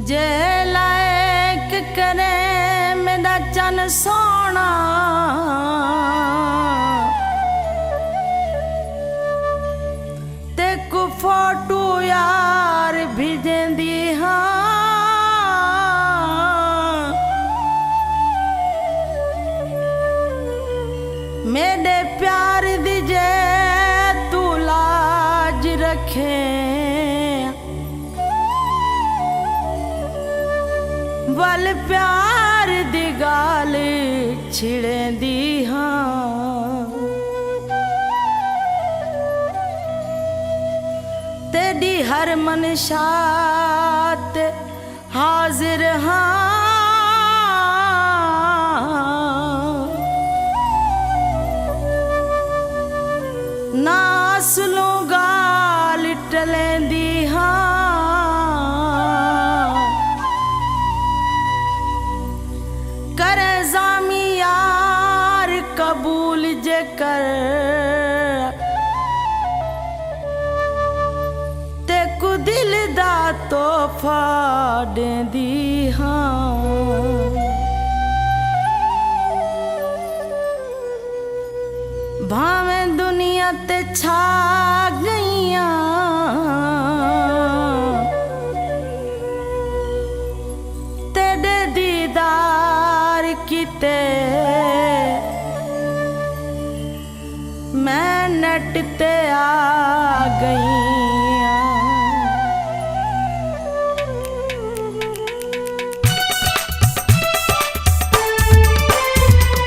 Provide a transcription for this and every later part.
जे लायक करे मेरा चन सोना ते को फोटो यार भेजेंदी हाँ मेरे प्यार दी जे तू लाज रखे वल प्यार दी गाल छिड़ेंदी हाँ तेरी हर मनशात हाजिर हाँ नासलों गाल टलेंदी हाँ करे जामी यार कबूल जे कर ते को दिल दा तोहफा देंदी हाँ भावें दुनिया ते छा गईयां तेरे दीदार किते मैं नट ते आ गईयां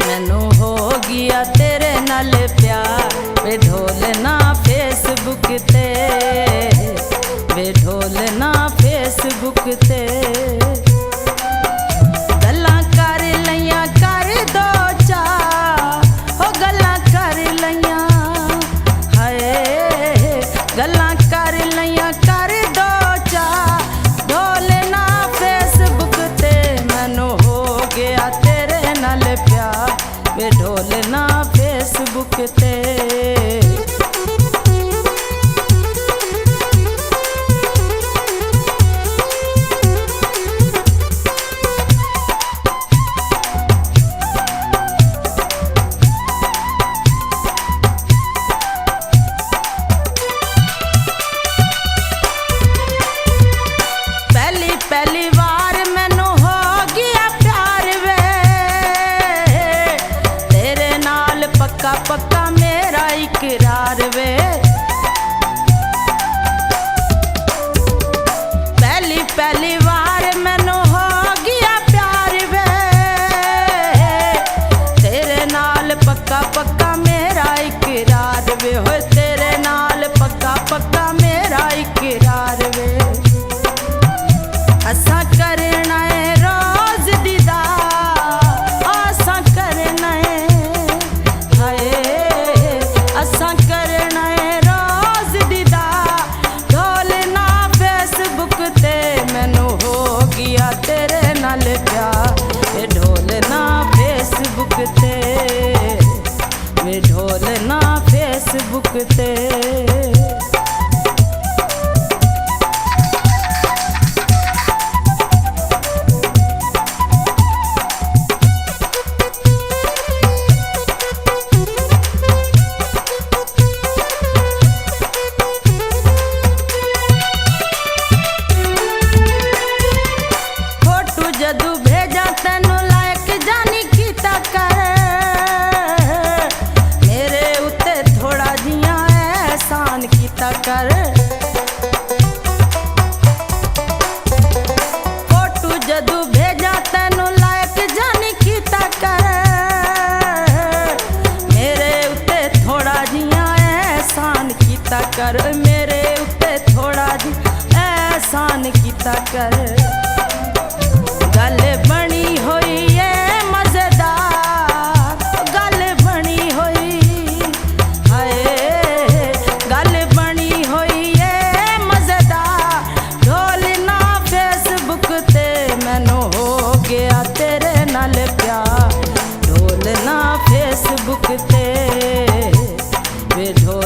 मैनू हो गया तेरे नाल प्यार वे ढोलना फेसबुक ते वे ढोलना फेसबुक ते गल्लां कर लईयां कर दो चा हो गल्लां कर लईयां हाय गल्लां कर लईयां कर दो चा ढोलना फेसबुक ते मैनू हो गया तेरे नाल प्यार वे ढोलना फेसबुक ते पहली बार मैनू हो गया प्यार वे तेरे नाल पक्का पक्का मेरा इकरार वे पहली बार मैनू हो गया प्यार वे तेरे नाल पक्का पक्का मेरा इकरार वे हो तेरे नाल पक्का पक्का मेरा इकरार वे असा करना है रोज दीदार असा करना है हाय असा करना है रोज दीदार ढोलना फेसबुक ते मैनू हो गया तेरे नाल प्यार वे ढोलना फेसबुक ते वे ढोलना फेसबुक ते जदू भेजा तेनू लायक जानी कीता कर मेरे उत्ते थोड़ा जिया एहसान कीता कर फोटू जदू भेजा तेनू लायक जानी कीता कर मेरे उत्ते थोड़ा जिया एहसान कीता कर मेरे उत्ते थोड़ा जिया एहसान कीता कर गल बनी होई है मजेदार गल बनी होई हाय गल बनी होई है मजेदार ढोलना फेसबुक ते मैनू हो गया तेरे नाल प्यार ढोलना फेसबुक ते वे ढोल